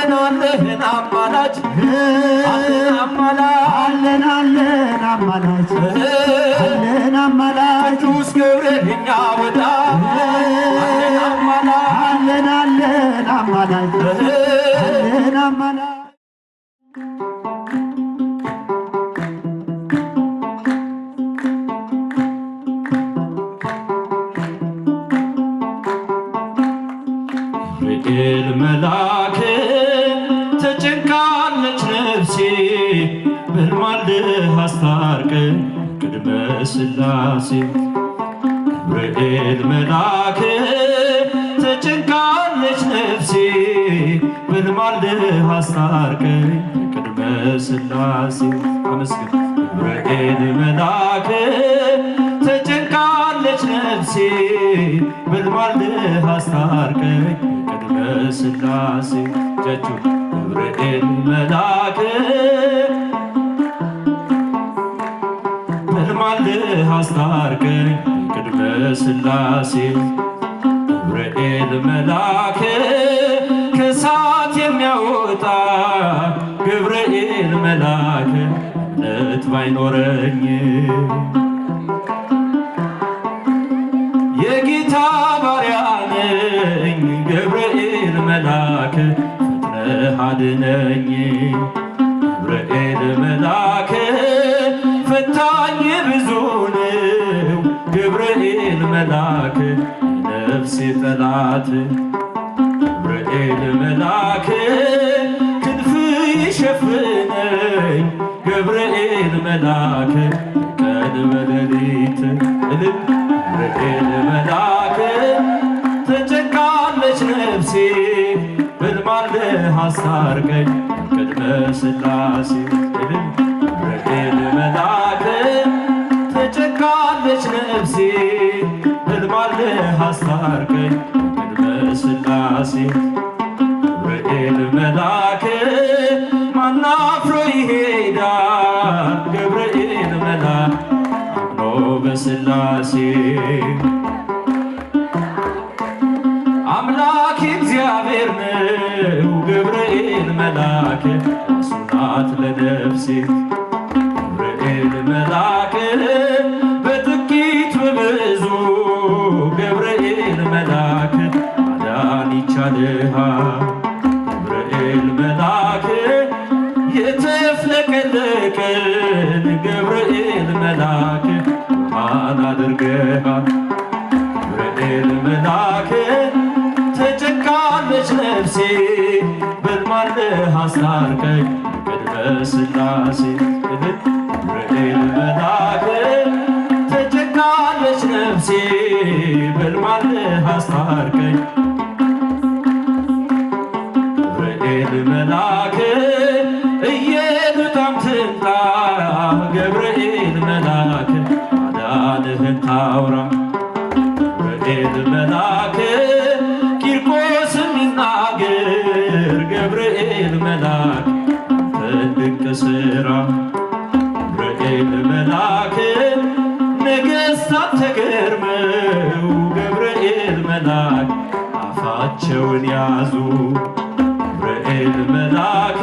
አለን አለን አማላጅ አለን አማላጅ አለን አማላጅ ቅዱስ ገብርኤል እኛ ወዳጅ አለን አማላጅ አለን አማላጅ ገብርኤል መልአክ ተጨንቃለች ነፍሴ በልማልህ አስታርቀኝ ቅድመ ሥላሴ ገብርኤል መልአክ ተጨንቃለች ነፍሴ በልማልህ አስታርቀኝ ቅድመ ሥላሴ አመስግን ገብርኤል መልአክ ተጨንቃለች ነፍሴ በልማልህ አስታርቀኝ ቅድመ ሥላሴ እጃችሁ ገብርኤል መልአክ በልማልህ አስታርቀኝ ቅድመ ሥላሴ ገብርኤል መልአክ ከእሳት የሚያወጣ ገብርኤል መልአክ እምነት ባይኖረኝ የጌታ ባሪያ ነኝ ገብርኤል መልአክ ፈጥነህ አድነኝ ገብርኤል መልአክ ፈታኝ ብዙ ነው ገብርኤል መልአክ ነፍሴ ጠላት ገብርኤል መልአክ ክንፍ ይሸፍነኝ ገብርኤል መልአክ ቀን በሌሊት ገብርኤል መልአክ ተጨንቃለች ነፍሴ በልማልህ አስታርቀኝ ቅድመ ሥላሴ ገብርኤል መልአክ ተጨንቃለች ነፍሴ በልማልህ አስታርቀኝ ቅድመ ሥላሴ ገብርኤል መልአክ ማን አፍሮ ይሄዳል ገብርኤል መልአክ አምኖ በሥላሴ አምላክ እግዚአብሔር ነው ገብርኤል መልአክ ራሱ ናት ለነፍሴ ገብርኤል መልአክ በጥቂት በብዙ ገብርኤል መልአክ ማዳን ይቻልሃል ገብርኤል መልአክ የተፍለቀለቀን ገብርኤል መልአክ ብርሃን አድርገሃል ገብርኤል መልአክ ተጨንቃለች ነፍሴ በልማልህ አስታርቀኝ ቅድመ ሥላሴ ገብርኤል መልአክ ተጨንቃለች ነፍሴ በልማልህ አስታርቀኝ ገብርኤል መልአክ ኢየሉጣም ትምጣ ገብርኤል መልአክ ማዳንህን ታውራ ገብርኤል መልአክ ቂርቆስም ይናገር ገብርኤል መልአክ አንተን ድንቅ ሥራ ገብርኤል መልአክ ነገሥታት ተገርመው ገብርኤል መልአክ አፋቸውን ያዙ ገብርኤል መልአክ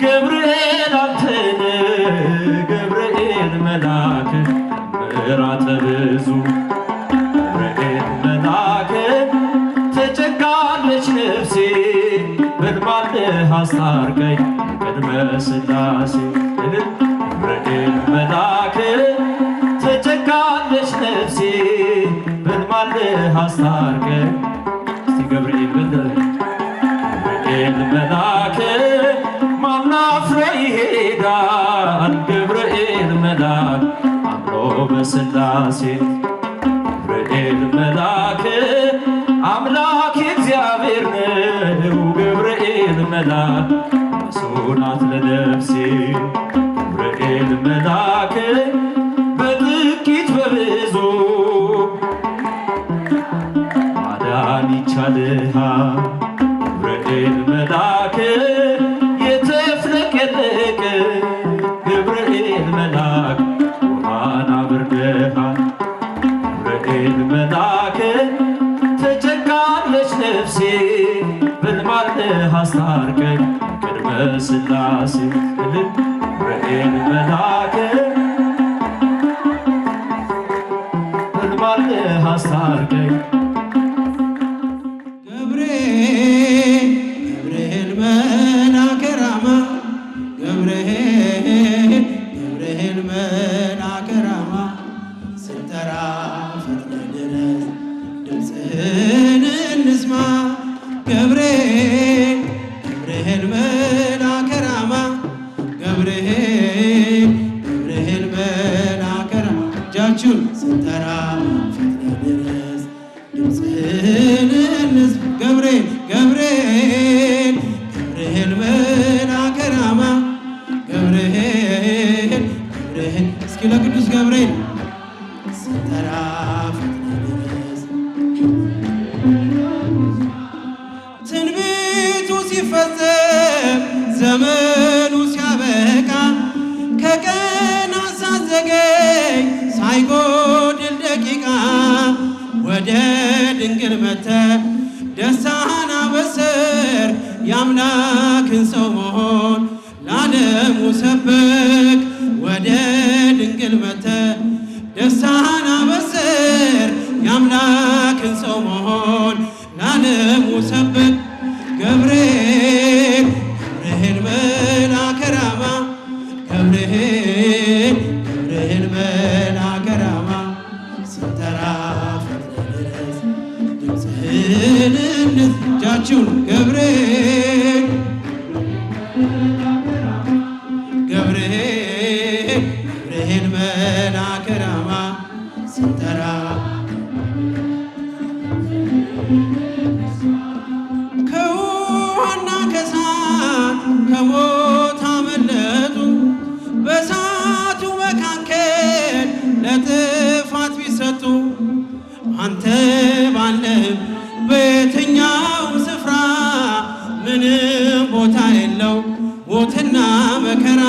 ገብርኤል አንተን ገብርኤል መልአክ ምሕረት ብዙ ገብርኤል መልአክ ተጨንቃለች ነፍሴ በልማልህ አስታርቀኝ ቅድመ ሥላሴ ገብርኤል መልአክ ተጨንቃለች ነፍሴ በልማልህ አስታርቀኝ እስቲ ገብርኤል በልደረኝ ገብርኤል መልአክ ማን አፍሮ ይሄዳል ገብርኤል መልአክ አምኖ በሥላሴ ገብርኤል መልአክ አምላክ እግዚአብሔር ነው ገብርኤል መልአክ ራሱ ናት ለነፍሴ ገብርኤል መልአክ በጥቂት በብዙ ማዳን ይቻልሃል ገብርኤል መልአክ የተፍለቀለቀ ገብርኤል መልአክ ውሃን አብርደሃል ገብርኤል መልአክ ተጨንቃለች ነፍሴ በልማልህ አስታርቀኝ ቅድመ ሥላሴ ገብርኤል መልአከ እንባልህ አስታርቀኝ ገብርኤል መልአከ ራማ ገብርኤል መልአከ ራማ ስንጠራ ፈጥነህ ድረስ ድምፅህን እንስማ ገብርኤል መልአከ ራማ ገብርኤል መልአከ ራማ እጃችሁን ስንጠራ ፈጥነህ ድረስ ድምፅህን እንስማ ገብርኤል መልአከ ራማ ገብርኤል እስኪ ለቅዱስ ገብርኤል ስንጠራ ፈጥነህ ድረስ ትንቢቱ ሲፈጸም ዘመኑ ሲያበቃ ከቀናት ሳትዘገይ ሳይጎድል ደቂቃ ወደ ድንግል መጥተህ ደስታህን አበስር የአምላክን ሰው መሆን ለዓለሙ ሰብክ ወደ ድንግል መጥተህ ደስታህን አበስር የአምላክን ሰው መሆን ለዓለሙ ሰብክ ገብርኤል መልአከ ራማ ገብርኤል መልአከ ራማ ስንጠራ ፈጥነህ ድረስ ድምፅህን እጃችሁን ገብርኤል መልአከ ራማ ስንጠራ ከውሃና ከእሳት ከሞት አመለጡ በእሳቱ መካከል ለጥፋት ቢሰጡ አንተ ባለህም በየትኛውም ስፍራ ምንም ቦታ የለው ሞትና መከራ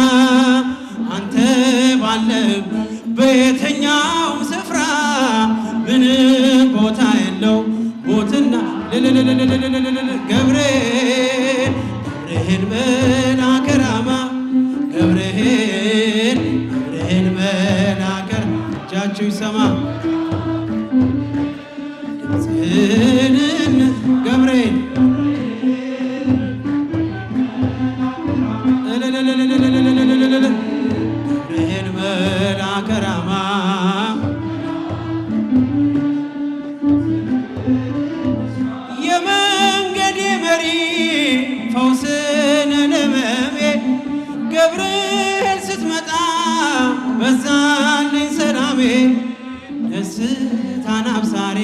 አንተ ባለህም በየትኛውም ስፍራ ምንም ቦታ የለው ሞትና ገብርኤል መልአከ ራማ ገብርኤል መልአከ ራማ እጃችሁ ይሰማ ገብርኤል መልአከ ራማ የመንገዴ መሪ ፈውስን ለመሜ ገብርኤል ስትመጣ በዛልኝ ሰላሜ ደስታን አብሳሪ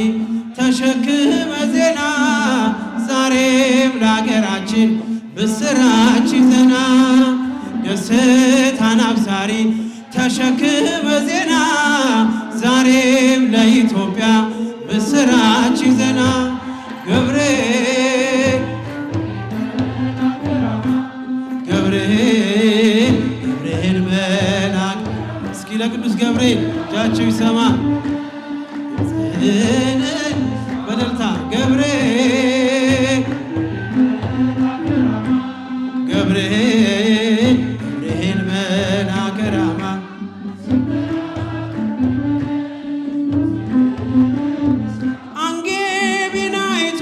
ተሸክመ ዜና ዛሬም ለአገራችን ብስራች ይዘና ደስታን አብሳሪ ተሸክመ ዜና ዛሬም ለኢትዮጵያ ብስራች ይዘና ገብርኤል መልአክ እስኪ ለቅዱስ ገብርኤል እጃችሁ ይሰማ በደልታ ገብርኤል መልአከ ራማ አንጌ ቢናይቱ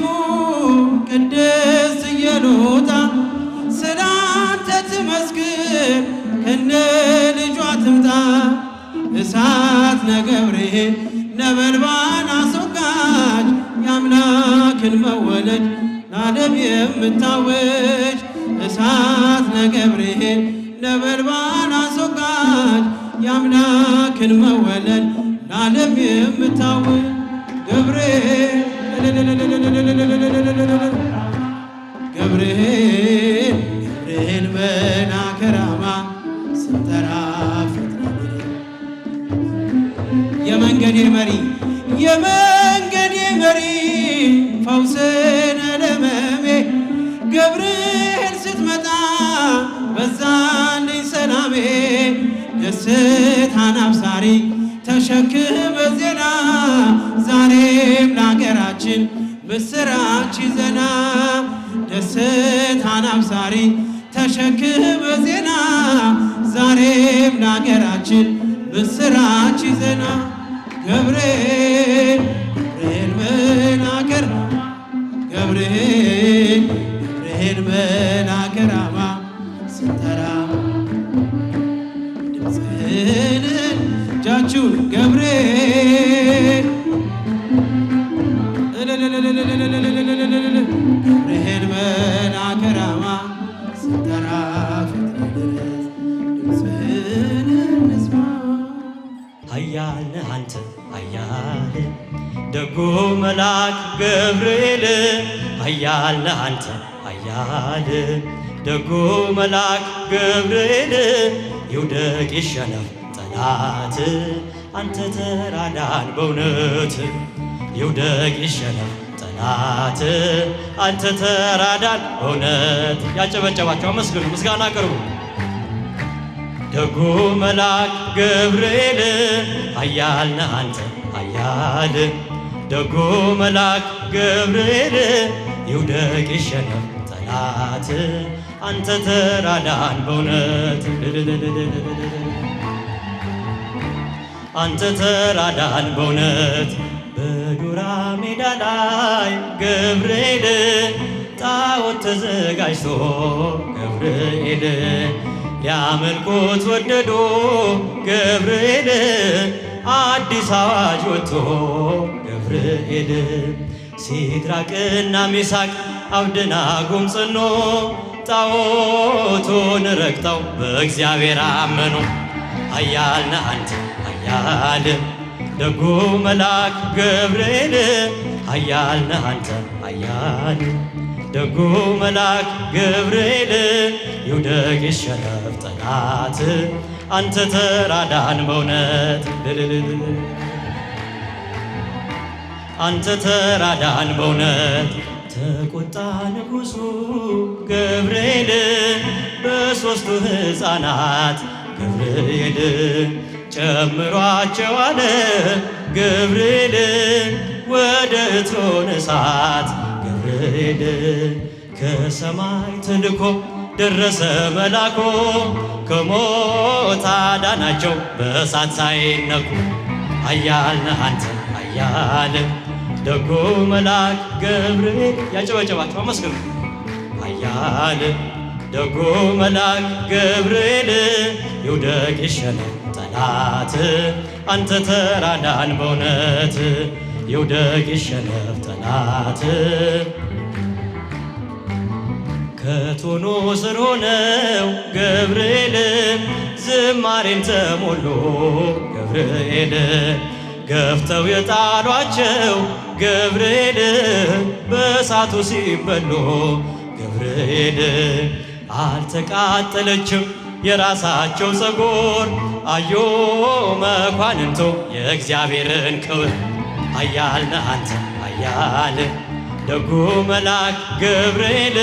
ቅድስት ኢየሉጣ ስላንተ ትመስክር ከነ ልጇ ትምጣ እሳት ነገብርኤል ነበልባል አስወጋጅ የአምላክን መወለድ ለዓለም የምታወጅ እሳት ነገብርኤል ነበልባል አስወጋጅ የአምላክን መወለድ ለዓለም የምታወጅ ገብርኤል መልአከ ራማ ስንጠራ ፈጥነህ የመንገዴ መሪ ፈውስን ለመሜ ገብርኤል ስትመጣ በዛልኝ ሰላሜ ደስታን አብሳሪ ተሸክመ ዜና ዛሬም ለአገራችን ምስራች ይዘና ደስታን አብሳሪ ተሸክመ ዜና ዛሬም ለአገራችን ምስራች ዜና ገብርኤል መልአከ ገብርኤል መልአከ ራማ ስንጠራ ድምፅህን እጃችሁን ገብርኤል ገብርኤል መልአከ ራማ ስንጠራ ድረስ ድምፅህን እንስማ። ኃያል ነህ አንተ ኃያል ደጉ መልአክ ገብርኤል ኃያል ነህ አንተ ኃያል ደጉ መልአክ ገብርኤል ይውደቅ ይሸነፍ ጠላት አንተ ተራዳን በእውነት ይውደቅ ይሸነፍ ጠላት አንተ ተራዳን በእውነት። ያጨበጨባቸው አመስግኑ፣ ምስጋና አቅርቡ። ደጉ መልአክ ገብርኤል ኃያል ነህ አንተ ኃያል ደጉ መልአክ ገብርኤል ይውደቅ ይሸነፍ ጠላት አንተ ተራዳን በእውነት አንተ ተራዳን በእውነት። በዱራ ሜዳ ላይ ገብርኤል ጣዖት ተዘጋጅቶ ገብርኤል ሊያመልኩት ወደዱ ገብርኤል አዲስ አዋጅ ወጥቶ ገብርኤል ሲድራቅና ሚሳቅ አብደናጎም ጸኑ ጣዖቱን ረግጠው በእግዚአብሔር አመኑ። ኃያል ነህ አንተ ኃያል ደጉ መልአክ ገብርኤል ኃያል ነህ አንተ ኃያል ደጉ መልአክ ገብርኤል ይውደቅ ይሸነፍ ጠላት አንተ ተራዳን በእውነት አንተ ተራዳን በእውነት። ተቆጣ ንጉሡ ገብርኤል በሦስቱ ሕፃናት ገብርኤል ጨምሯቸዋል ገብርኤል ወደ እቶነ እሳት ገብርኤል ከሰማይ ተልኮ ደረሰ መላኮ ከሞት አዳናቸው በእሳት ሳይነኩ። ኃያል ነህ አንተ ኃያል ደጉ መልአክ ገብርኤል ያጨበጨባቸው አመስግኑ። ኃያል ደጉ መልአክ ገብርኤል ይውደቅ ይሸነፍ ጠላት አንተ ተራዳን በእውነት ይውደቅ ይሸነፍ ጠላት። ከቶኑ ስር ሆነው ገብርኤል ዝማሬን ተሞሉ ገብርኤል ገፍተው የጣሏቸው ገብርኤል በእሳቱ ሲበሉ ገብርኤል አልተቃጠለችም የራሳቸው ፀጉር አዮ መኳንንቶ የእግዚአብሔርን ክብር። ኃያል ነህ አንተ ኃያል ደጉ መልአክ ገብርኤል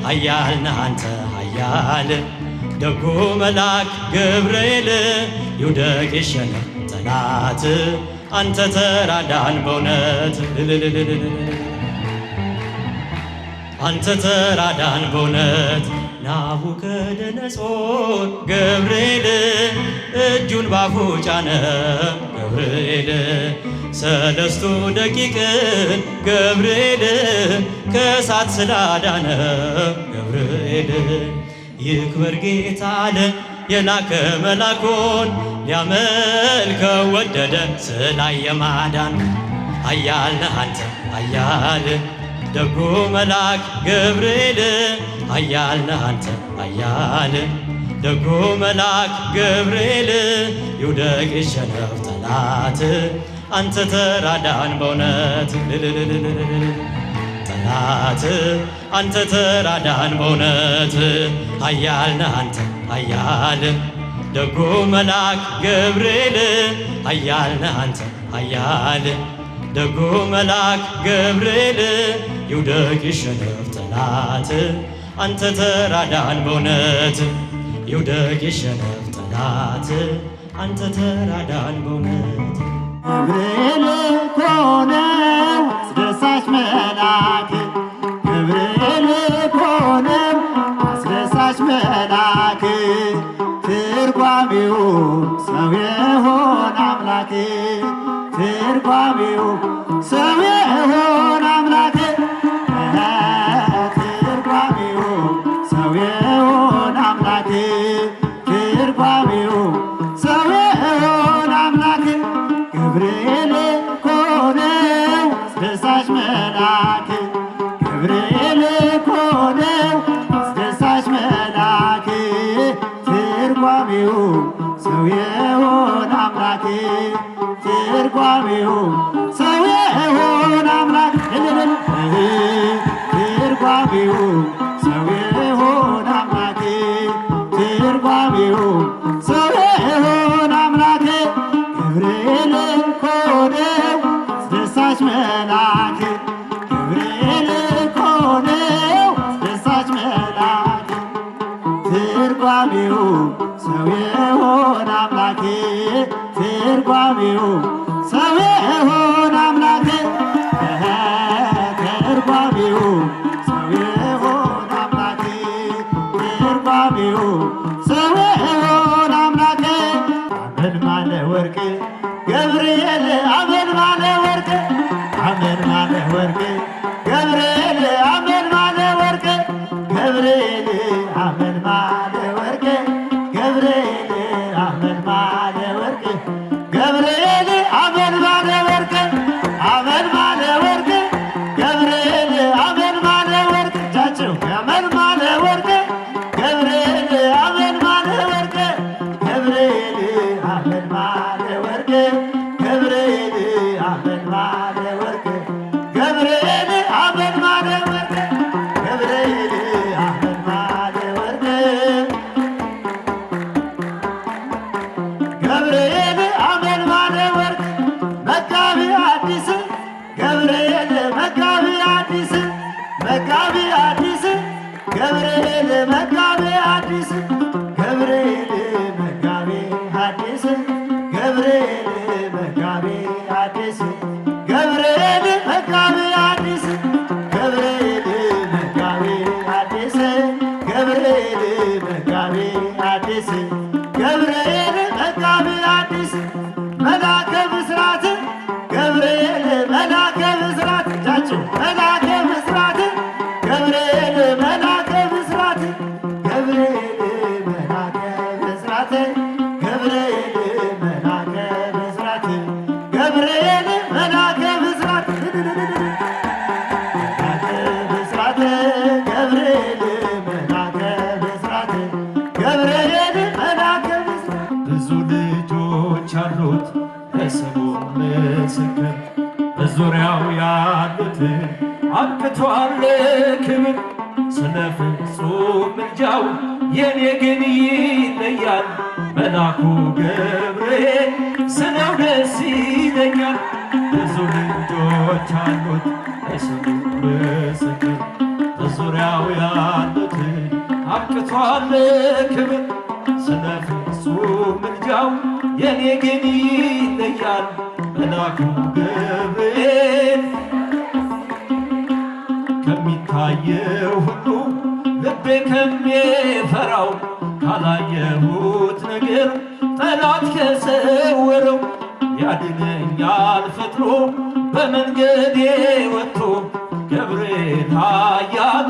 ኃያል ነህ አንተ ኃያል ደጉ መልአክ ገብርኤል ይውደቅ ይሸነፍ ጠላት አንተ ተራዳን በእውነት አንተ ተራዳን በእውነት። ናቡከደነፆር ገብርኤል እጁን ባፉ ጫነ ገብርኤል ሰለስቱ ደቂቅን ገብርኤል ከእሳት ስላዳነ ገብርኤል ይክበር ጌታ አለ የላከ መላኩን ሊያመልከው ወደደ ስላየ ማዳን። ኃያል ነህ አንተ ኃያል ደጉ መልአክ ገብርኤል ኃያል ነህ አንተ ኃያል ደጉ መልአክ ገብርኤል ይውደቅ ይሸነፍ ጠላት አንተ ተራዳን በእውነት ጠላት አንተ ተራዳን በእውነት። ኃያል ነህ አንተ ኃያል ደጉ መልአክ ገብርኤል ኃያል ነህ አንተ ኃያል ደጉ መልአክ ገብርኤል ይውደቅ ይሸነፍ ጠላት አንተ ተራዳን በእውነት ይውደቅ ይሸነፍ ጠላት አንተ ተራዳን በእውነት። ገብርኤል እኮ ነው አስደሳች መልአክ ገብርኤል ትርጓሜው ሰው የሆነ አምላኬ ትርጓሜው ሰው የሆነ አምላኬ ትርጓሜው ሰው የሆነ አምላኬ ትርጓሜው ሰው የሆነ አምላኬ አመን ማለ ወርቅ ገብርኤል አመን ማለ ወርቅ አመን ማለ ወርቅ ገብርኤል አመን ማለ ወርቅ ገብርኤል አመን ማለ ወርቅ ገብርኤል አመን ማለ ወርቅ ገብርኤል አመን ማለ ወርቅ አመን ማለ ወርቅ ገብርኤል አመን ማለ ወርቅ እጃቸው አመን ማለ ወርቅ ገብርኤል አመን ማለ ወርቅ ገብርኤል አመን ማለ ወርቅ ገብርኤል አመን ማለ ወርቅ ገብርኤል አመን ማለ ወርቅ ገብርኤል አመን ማለ ወርቅ ገብርኤል አመን ማለ ወርቅ መጋቢ አዲስ ገብርኤል መጋቢ አዲስ መጋቢ አዲስ ገብርኤል መጋቢ አዲስ ገብርኤል መጋቢ አዲስ ገብርኤል መጋቢ አዲስ ገብርኤል መጋቢ አዲስ ገብርኤል መጋቢ አዲስ ገብርኤል መጋቢ አዲስ ገብርኤል መጋቢ አዲስ መላከ ብስራት ገብርኤል መላከ ብስራት እጃቸው መላከ ብስራት ገብርኤል መላከ ብስራት ገብርኤል መላከ ብስራት ገብርኤል መላከ ብስራት ገብርኤል መላከ ብስራት መላከ ብስራት ገብርኤል መላከ ብስራት ገብርኤል መላከ ብስራት ብዙ ልጆች አሉት ለስሙ ምስክር በዙሪያው ያሉትን አብቅቷል ክብር ስለ ፍጹም ምልጃው የኔ ግን ይለያል መልአኩ ገብርኤል ስለው ደስ ይለኛል ብዙ ልጆች አሉት ለስሙ ምስክር በዙሪያው ያሉትን አብቅቷል ክብር ስለ ፍጹም ምልጃው የኔ ግን ይለያል መልአኩ ገብርኤል ከሚታየው ሁሉ ልቤ ከሚፈራው ካላየሁት ነገር ጠላት ከሰወረው ያድነኛል ፈጥሮ በመንገዴ ወጥቶ ገብርኤል ኃያሉ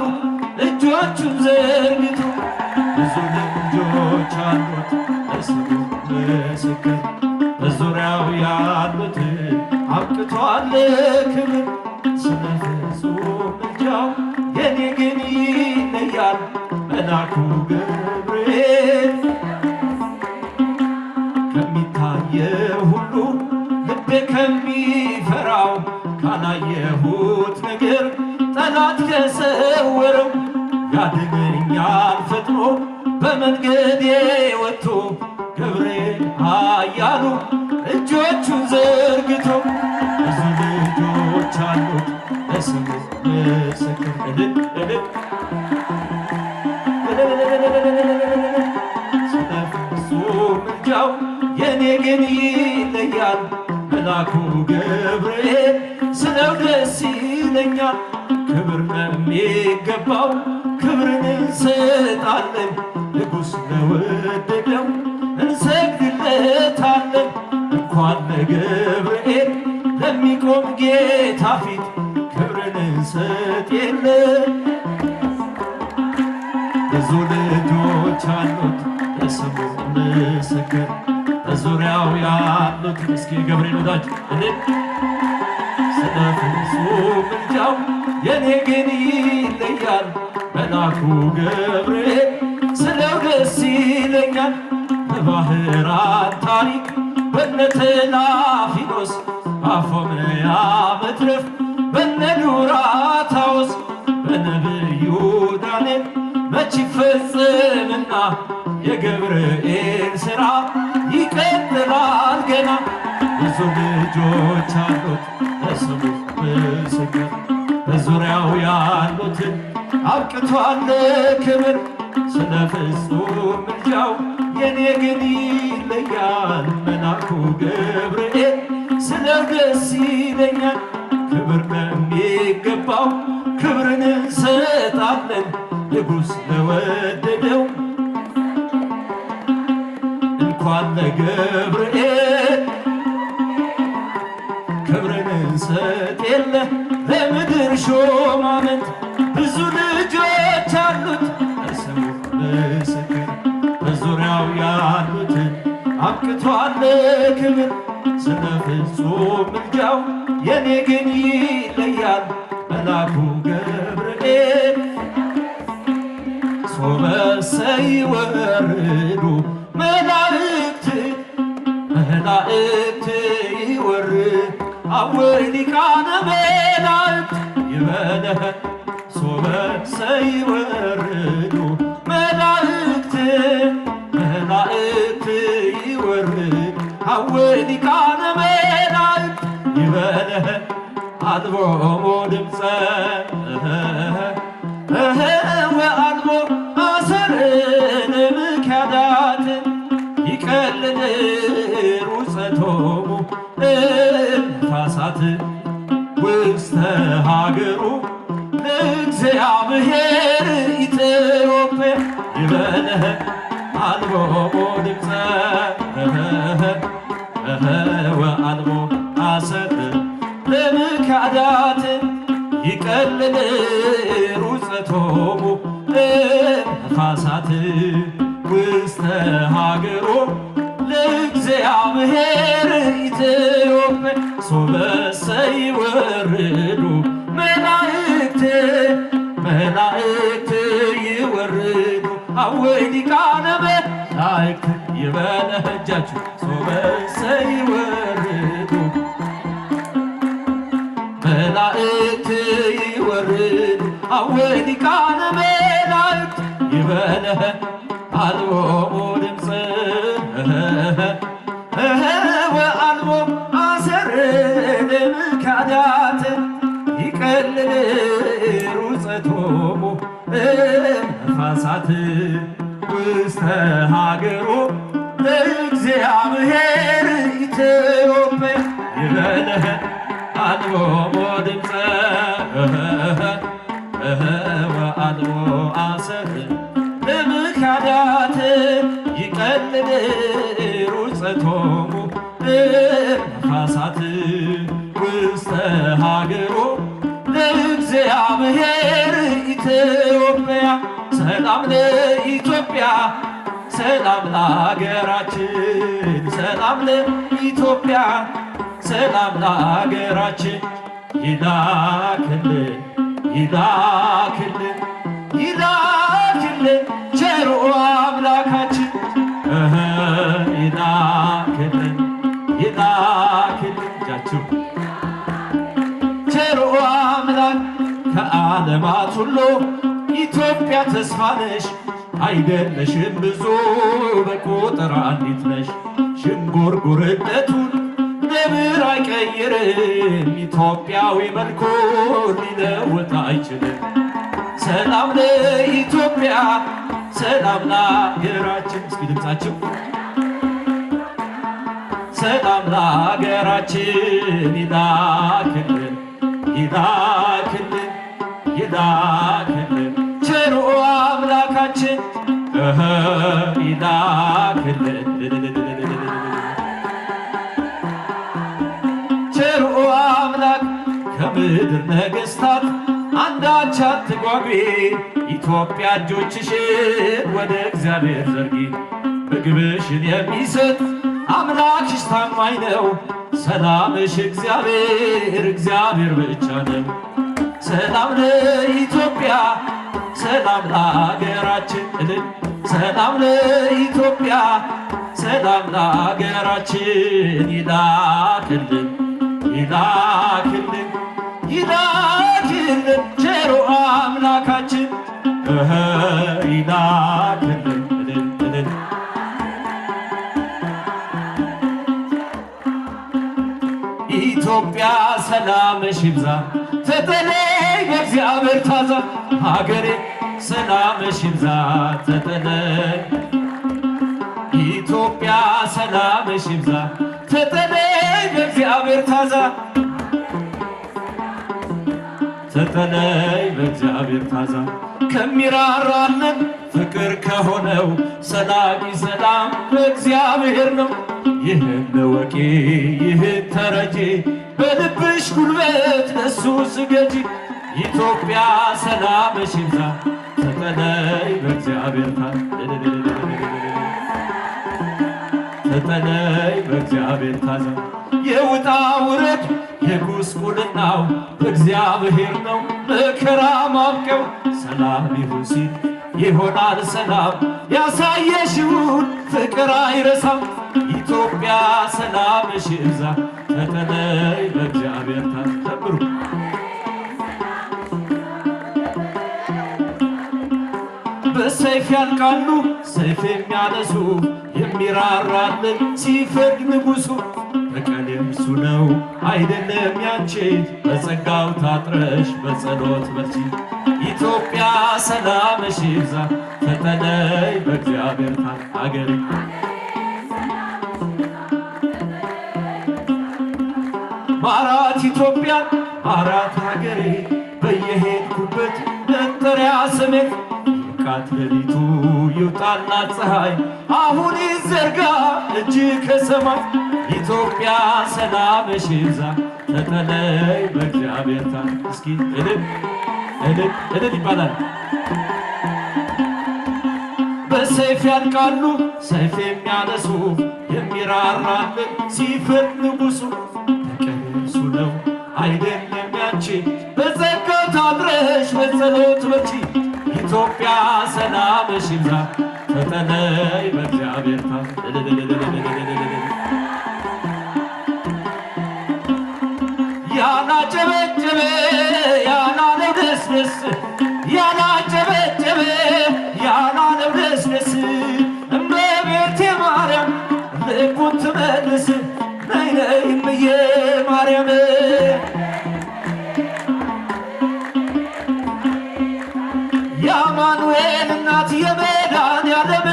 እጆቹን ዘርግቶ ብዙ ልጆች አሉት ለስሙ ምስክር በዙሪያው ያሉትን አብቅቷል ክብር ስለ ፍጹም ምልጃው የኔ ግን ይለያል መልአኩ ገብርኤል ከሚታየው ሁሉ ልቤ ከሚፈራው ካላየሁት ነገር ጠላት ከሰወረው ያድነኛል ፈጥኖ በመንገዴ ወጥቶ ገብርኤል ኃያሉ እጆቹን ዘርግቶ ብዙ ልጆች አሉት ለስሙ ምስክር ስለ ፍጹም ምልጃው የኔ ግን ይለያል መልአኩ ገብርኤል ስለው ደስ ይለኛል ክብር ለሚገባው ክብርን እንሰጣለን ንጉሥ ለወደደው እንሰግድለታለን እንኳን ለገብርኤል ለሚቆም ጌታ ፊት ክብርን እንሰጥ የለ ብዙ ልጆች አሉት ለስሙ ምስክር በዙሪያው ያሉት እስኪ ገብርኤል ወዳጅ ስለ ፍጹም ምልጃው የኔ ግን ይለያል መልአኩ ገብርኤል ስለው ደስ ይለኛል በባህራት ታሪክ በነ ተላፊኖስ በአፎምያ መትረፍ በነ ዱራታዎስ በነብዩ ዳንኤል መች ይፈጽምና የገብርኤል ሥራ ይቀጥላል ገና ብዙ ልጆች አሉት ለስሙ ምስክር በዙሪያው ያሉትን አብቅቷል ክብር ስለ ፍጹም ምልጃው የኔ ግን ይለያል መልአኩ ገብርኤል ስለው ደስ ይለኛል። ክብር ለሚገባው ክብርን እንሰጣለን ንጉሥ ለወደደው እንኳን ለገብርኤል ክብርን እንሰጥ የለ ለምድር ሾማመንት ብዙ ልጆች አሉት ለስሙ ምስክር በዙሪያው ያሉትን አብቅቷል ክብር ስለ ፍጹም ምልጃው የኔ ግን ይለያል መልአኩ ገብርኤል ሶበ ሰይወርዱ መላእክት ይወርድ አወይ ሊቃነ መላእክት ይበለህ ሶበ ሰይወርዱ መላእክት ይወርድ አወይ ሊቃነ መላእክት ይበለህ አልቦሙ ድምፀ ወአልቦ አሰር ለምክያዳት ይቀልል ሩፀቶሙ እምፋሳት ውስተ ሀገሩ ለእግዚአብሔር ኢትዮጵያ ይበለህ አልቦሙ ድምፀ ወአልቦ አሰር ለምክያዳት ይቀልል ሩፀቶሙ እምፋሳት ውስተ ሀገሩ ለእግዚአብሔር ኢትዮጵያ ሶበ ሰይወርዱ መላእክት ይወርዱ አወይ ሊቃነ መላእክት ይበለህ እጃችሁ ሶበ ሰይወርዱ መላእክት ይወርዱ አወይ ሊቃነ መላእክት ይበለህ አልቦሙ ድምፀ ወአልቦ አሰር ለምክያዳት ይቀልል ሩፀቶሙ እምፋሳት ውስተ ሀገሩ ለእግዚአብሔር ኢትዮጵያ ይበለህ አልቦሙ ድምፀ ወአልቦ አሰር ለምክያዳት ይቀልል ሩፀቶሙ እምፋሳት ውስተ ሀገሩ ለእግዚአብሔር ኢትዮጵያ ሰላም ለኢትዮጵያ ሰላም ለሀገራችን ሰላም ለኢትዮጵያ ሰላም ለሀገራችን ይላክልን ቸሩ አምላካችን ይላክልን እጃችሁ ቸሩ አምላክ ከዓለማት ሁሉ ኢትዮጵያ ተስፋ ነሽ አይደለሽም ብዙ በቁጥር አንዲት ነሽ ሽንጉርጉርነቱን ነብር አይቀይርም ኢትዮጵያዊ መልኩን ሊለውጥ አይችልም ሰላም ለኢትዮጵያ ሰላም ለሀገራችን እስኪ ድምፃችሁ ሰላም ለሀገራችን ይላክልን ቸሩ አምላካችን ይላክልን ቸሩ አምላክ ከምድር ነገሥታት አንዳች አትጓጉ ኢትዮጵያ እጆችሽን ወደ እግዚአብሔር ዘርጊ ምግብሽን የሚሰጥ አምላክሽ ታማኝ ነው ሰላምሽ እግዚአብሔር ብቻ ነው ሰላም ለኢትዮጵያ ሰላም ለሀገራችን ሰላም ለኢትዮጵያ ሰላም ለሀገራችን ይላክልን ቸሩ አምላካችን ይላክልን ኢትዮጵያ ሰላምሽ ይብዛ ተጠለይ በእግዚአብሔር ታዛ ሀገሬ ሰላምሽ ይብዛ ተጠለይ ኢትዮጵያ ሰላምሽ ይብዛ ተጠለይ በእግዚአብሔር ታዛ ተጠለይ በእግዚአብሔር ታዛ ከሚራራልን ፍቅር ከሆነው ሰላም ሰላም በእግዚአብሔር ነው። ይህን ለወቂ ይህን ተረጂ በልብሽ ጉልበት ለሱ ስገጂ ኢትዮጵያ ሰላምሽ ይብዛ ተጠለይ በእግዚአብሔር ተጠለይ በእግዚአብሔር ታዛ የውጣ ውረድ የጉስቁልናው በእግዚአብሔር ነው። መከራ ማብቂያው ሰላም ይሁን ሲል ይሆናል ሰላም ያሳየሽውን ፍቅር አይረሳም። ኢትዮጵያ ሰላምሽ ይብዛ ተጠለይ በእግዚአብሔር ታዘምሩ በሰይፍ ያልቃሉ ሰይፍ የሚያነሱ የሚራራልን ሲፈርድ ንጉሡ በቀል የእርሱ ነው አይደለም ያንቺ በጸጋው ታጥረሽ በጸሎት በርቺ ኢትዮጵያ ሰላምሽ ይብዛ ተጠለይ በእግዚአብሔር አገሬ ማራት ኢትዮጵያን ማራት ሀገሬ በየሄድኩበት መጠሪያ ስሜት ይብቃት ሌሊቱ ይውጣላት ፀሐይ አሁን ይዘርጋ እጅ ከሰማይ ኢትዮጵያ ሰላምሽ ይብዛ ተጠለይ በእግዚአብሔር እስኪ እልል እልል እልል ይባላል። በሰይፍ ያልቃሉ ሰይፍ የሚያነሱ የሚራራልን ሲፈርድ ንጉሡ በቀል እርሱ ነው አይደለም ያንቺ በጸጋው ታጥረሽ በጸሎት በርቺ ኢትዮጵያ ሰላምሽ ይብዛ ተጠለይ በእግዚአብሔር ያላጨበጨበ ያላለው ደስደስ ያላጨበጨበ ያላለው ደስደስ እመቤቴ ማርያም ልቡን ትመልስ ነይ ነይ እምዬ ማርያም የአማኑኤል እናት የመድኃኔዓለም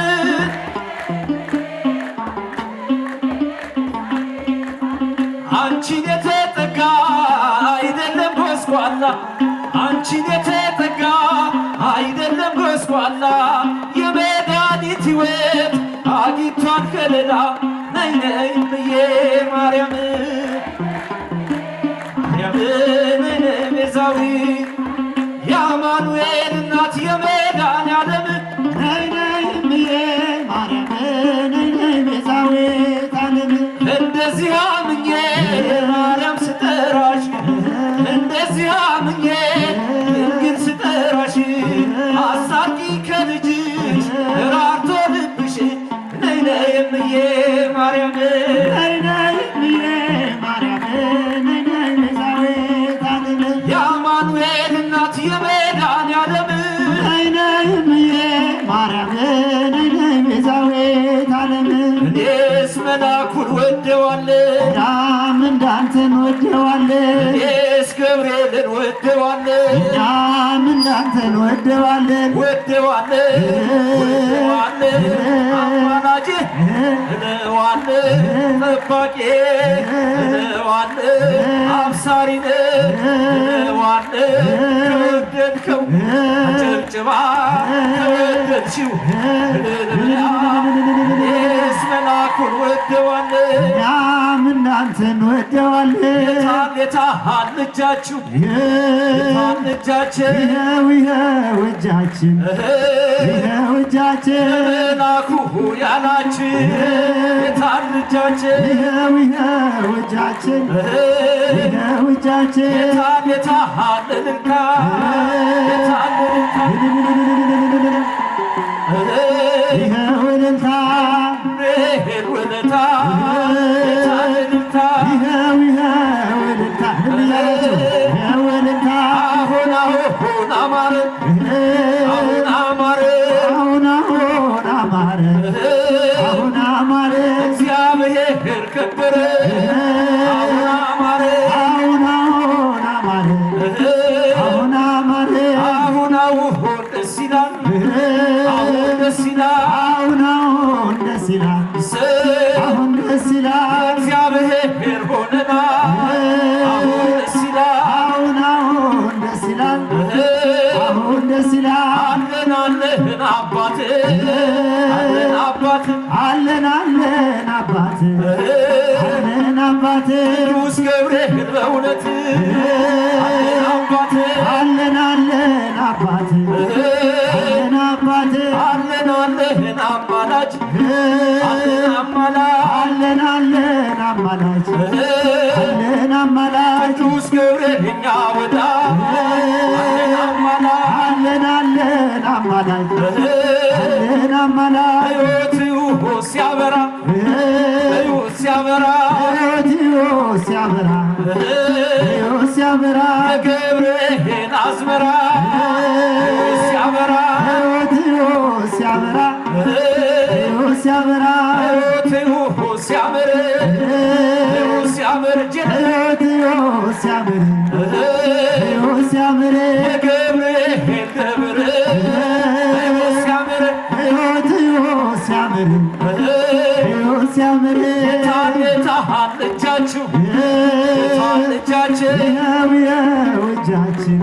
አንቺን የተጠጋ አይደለም ጎስቋላ አንቺን የተጠጋ አይደለም ጎስቋላ የመድኃኒት ሕይወት አግኝቷል ከለላ ነይ ነይ እምዬ ማርያም ማርያም ነይ ነይ ቤዛዊት የአማኑኤል እናት የመድኃኔዓለም ነይ ነይ እምዬ ማርያም ነይ ነይ ቤዛዊተ ዓለም እንደዚህ አምኜ ማርያም ስጠራሽ እንደዚህ አምኜ ድንግል ስጠራሽ አሳቂ ከልጅሽ ራርቶ ልብሽ ነይ ነይ እምዬ ማርያም ነይ ነይ እምዬ ማርያም ነይ ነይ ቤዛዊተ ዓለም የአማኑኤል እናት የመድኃኔዓለም ነይ ነይ እምዬ ማርያም ነይ ነይ ቤዛዊተ ዓለም እኔስ መላኩን ወደዋለሁ እኛም እንዳንተ እንወደዋለን እኔስ ገብርኤልን ወደዋለሁ እኛም እንዳንተ እንወደዋለን ወደዋለሁ አማላጄ እለዋለሁ ጠባቂ እለዋለሁ አብሳሪነ እለዋለሁ ከወደድከው አጨብጭባ ከወደድሽው እኔስ መላኩን ወደዋለሁ እኛም እንዳንተ እንወደዋለን የታል የታል እጃችሁ የታል እጃችን ይኸው ይኸው እጃችን ይኸው እጃችን መላኩ ያላችን የታል እጃችን ይኸው ይኸው እጃችን ይኸው እጃችን የታል የታል እልልታ የታል እልልታ ይኸው እልልታ ውለታ የታል እልልታ ይኸው ይኸው እልልታ እያላችሁ ይኸው እልልታ አሁን አሁን አማረ አሁን አማረ አሁን አሁን አማረ አሁን አማረ እግዚአብሔር ከበረ አሁን አማረ አሁን አሁን አማረ አሁን አማረ አሁን አሁን ደስ ይላል ደስ ይላል አሁን ደስ ይላል አሁን ደስ ይላል እግዚአብሔር ሆነናል አሁን ደስ ይላል አሁን ደስ ይላል አሁን ደስ ይላል አለን አለን አባት አለን አባት አለን አባት አለን አባት ቅዱስ ገብርኤል በእውነት አለን አባት አለን አባት አለን አባት አለን አለን አማላጅ አለን አማላጅ አለን አማላጅ አለን አማላጅ ቅዱስ ገብርኤል እኛ ወዳጅ አለን አማላጅ አለን አማላጅ አለን አማላጅ ሕይወት ሲያበራ ሕይወት ሲያበራ ሕይወት ሲያበራ ሕይወት ሲያበራ የገብርኤል አዝመራ ሕይወት ሲያበራ ሕይወት ሲያበራ ሕይወት ሲያበራ ሕይወት ሲያምር ሕይወት ሲያምር ሕይወት ሲያምር ሕይወት ሲያምር የገብርኤል ክብር ሕይወት ሲያምር ሕይወት ሲያምር ሕይወት ሲያምር የታን እጃችሁ የታን እጃችሁ የው እጃችን